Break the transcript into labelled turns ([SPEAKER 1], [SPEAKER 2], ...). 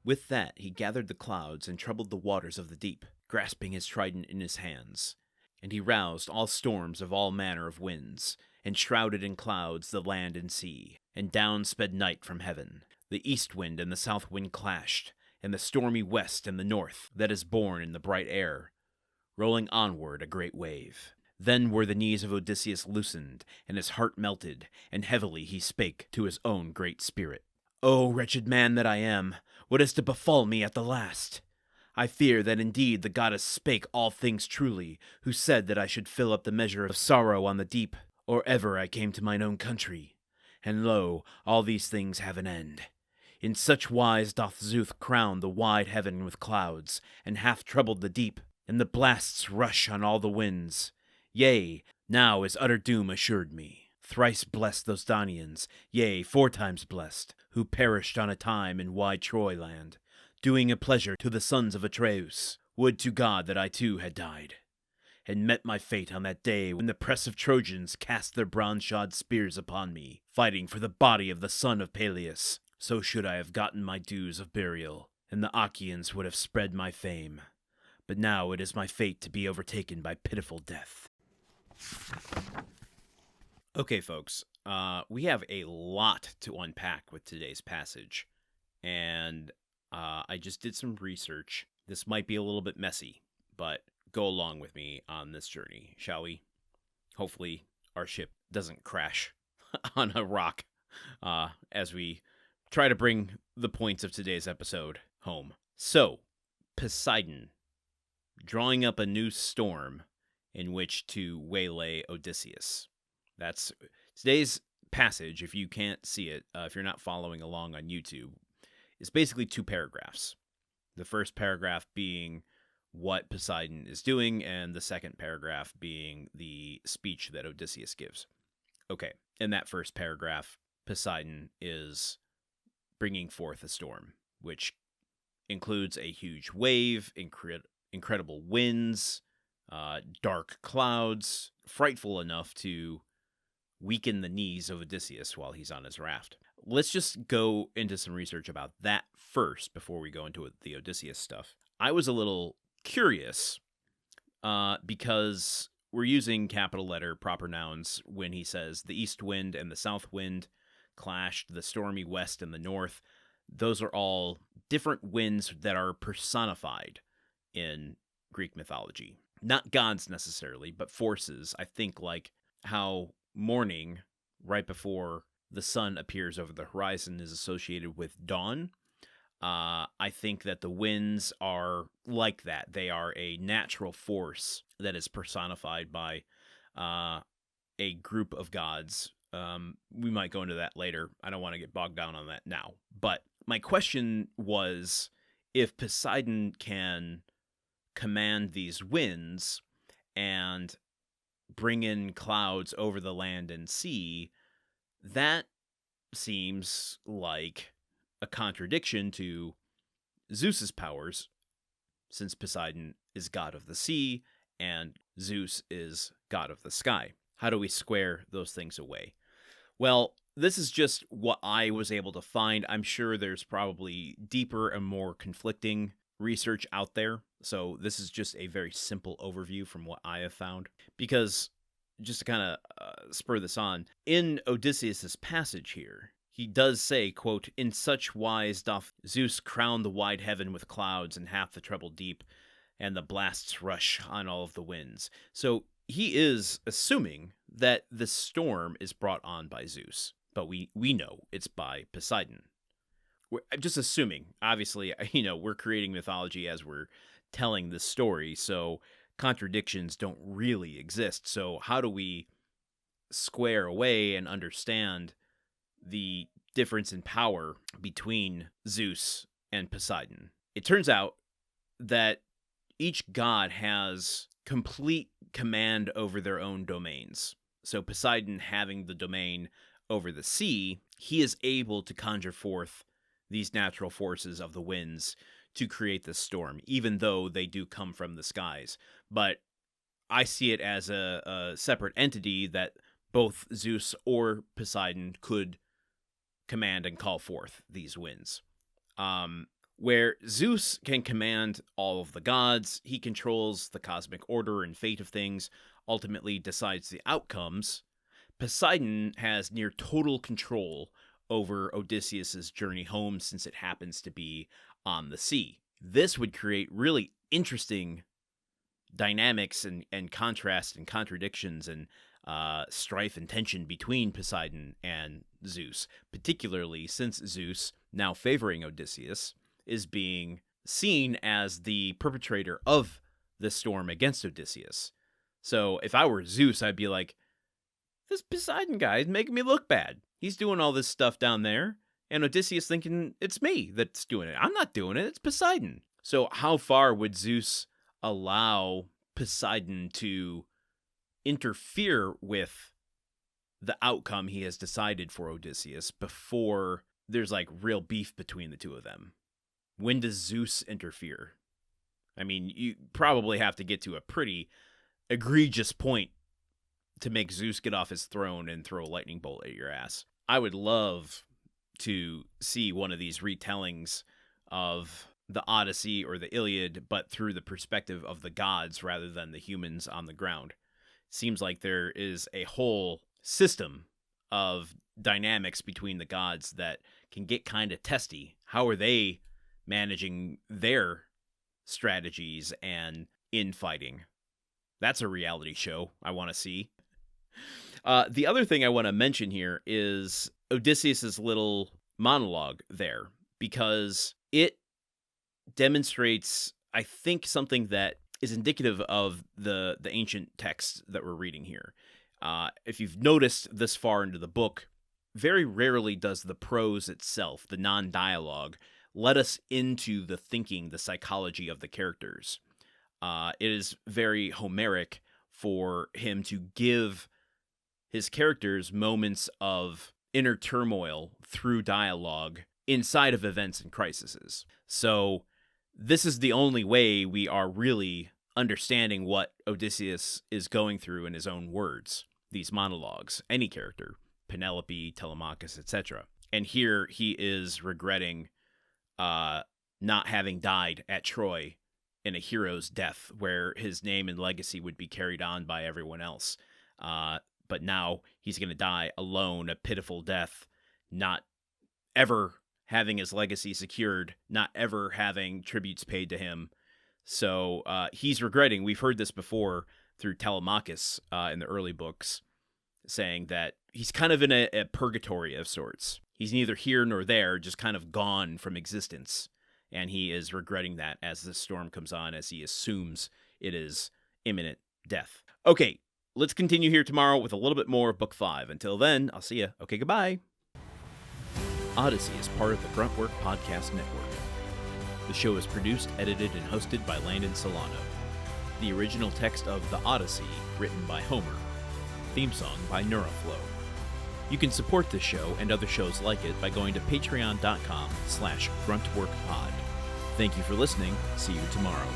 [SPEAKER 1] With that he gathered the clouds and troubled the waters of the deep, grasping his trident in his hands. And he roused all storms of all manner of winds, and shrouded in clouds the land and sea. And down sped night from heaven. The east wind and the south wind clashed, and the stormy west and the north, that is born in the bright air, rolling onward a great wave. Then were the knees of Odysseus loosened, and his heart melted, and heavily he spake to his own great spirit. O wretched man that I am, what is to befall me at the last? I fear that indeed the goddess spake all things truly, who said that I should fill up the measure of sorrow on the deep, or ever I came to mine own country. And lo, all these things have an end. In such wise doth Zeus crown the wide heaven with clouds, and hath troubled the deep, and the blasts rush on all the winds. Yea, now is utter doom assured me. Thrice blessed those Danaans, yea, 4 times blessed, who perished on a time in wide Troy land, doing a pleasure to the sons of Atreus. Would to God that I too had died, and met my fate on that day when the press of Trojans cast their bronze-shod spears upon me, fighting for the body of the son of Peleus. So should I have gotten my dues of burial, and the Achaeans would have spread my fame. But now it is my fate to be overtaken by pitiful death. Okay, folks, we have a lot to unpack with today's passage, and I just did some research. This might be a little bit messy, but go along with me on this journey, shall we? Hopefully our ship doesn't crash on a rock as we try to bring the points of today's episode home. So, Poseidon, drawing up a new storm in which to waylay Odysseus. That's today's passage. If you can't see it, if you're not following along on YouTube, is basically 2 paragraphs. The first paragraph being what Poseidon is doing, and the second paragraph being the speech that Odysseus gives. Okay, in that first paragraph, Poseidon is bringing forth a storm, which includes a huge wave, incredible winds, dark clouds, frightful enough to weaken the knees of Odysseus while he's on his raft. Let's just go into some research about that first before we go into the Odysseus stuff. I was a little curious because we're using capital letter proper nouns when he says the east wind and the south wind clashed, the stormy west and the north. Those are all different winds that are personified in Greek mythology. Not gods necessarily, but forces. I think like how morning, right before the sun appears over the horizon, is associated with dawn. I think that the winds are like that. They are a natural force that is personified by a group of gods. We might go into that later. I don't want to get bogged down on that now. But my question was, if Poseidon can command these winds and bring in clouds over the land and sea, that seems like a contradiction to Zeus's powers, since Poseidon is god of the sea and Zeus is god of the sky. How do we square those things away? Well, this is just what I was able to find. I'm sure there's probably deeper and more conflicting research out there. So this is just a very simple overview from what I have found. Because, just to kind of spur this on, in Odysseus' passage here, he does say, quote, "In such wise doth Zeus crown the wide heaven with clouds, and hath the treble deep, and the blasts rush on all of the winds." So he is assuming that the storm is brought on by Zeus, but we know it's by Poseidon. I'm just assuming. Obviously, we're creating mythology as we're telling this story, so contradictions don't really exist. So how do we square away and understand the difference in power between Zeus and Poseidon? It turns out that each god has complete command over their own domains. So Poseidon, having the domain over the sea, he is able to conjure forth these natural forces of the winds to create this storm, even though they do come from the skies. But I see it as a separate entity that both Zeus or Poseidon could command and call forth these winds. Where Zeus can command all of the gods, he controls the cosmic order and fate of things, ultimately decides the outcomes, Poseidon has near total control over Odysseus's journey home, since it happens to be on the sea. This would create really interesting dynamics and contrast and contradictions and strife and tension between Poseidon and Zeus, particularly since Zeus, now favoring Odysseus, is being seen as the perpetrator of the storm against Odysseus. So if I were Zeus, I'd be like, this Poseidon guy is making me look bad. He's doing all this stuff down there, and Odysseus thinking it's me that's doing it. I'm not doing it, it's Poseidon. So how far would Zeus allow Poseidon to interfere with the outcome he has decided for Odysseus before there's like real beef between the two of them? When does Zeus interfere? I mean, you probably have to get to a pretty egregious point to make Zeus get off his throne and throw a lightning bolt at your ass. I would love to see one of these retellings of the Odyssey or the Iliad, but through the perspective of the gods rather than the humans on the ground. Seems like there is a whole system of dynamics between the gods that can get kind of testy. How are they managing their strategies and infighting? That's a reality show I want to see. The other thing I want to mention here is Odysseus's little monologue there, because it demonstrates, I think, something that is indicative of the ancient texts that we're reading here. If you've noticed this far into the book, very rarely does the prose itself, the non-dialogue, let us into the thinking, the psychology of the characters. It is very Homeric for him to give his characters moments of inner turmoil through dialogue inside of events and crises. So this is the only way we are really understanding what Odysseus is going through in his own words, these monologues, any character, Penelope, Telemachus, etc. And here he is regretting not having died at Troy in a hero's death, where his name and legacy would be carried on by everyone else. But now he's going to die alone, a pitiful death, not ever having his legacy secured, not ever having tributes paid to him. So he's regretting. We've heard this before through Telemachus in the early books, saying that he's kind of in a purgatory of sorts. He's neither here nor there, just kind of gone from existence. And he is regretting that as the storm comes on, as he assumes it is imminent death. Okay, let's continue here tomorrow with a little bit more of Book 5. Until then, I'll see you. Okay, goodbye. Odyssey is part of the Gruntwork Podcast Network. The show is produced, edited, and hosted by Landon Solano. The original text of The Odyssey, written by Homer. Theme song by Neuroflow. You can support this show and other shows like it by going to patreon.com/gruntworkpod. Thank you for listening. See you tomorrow.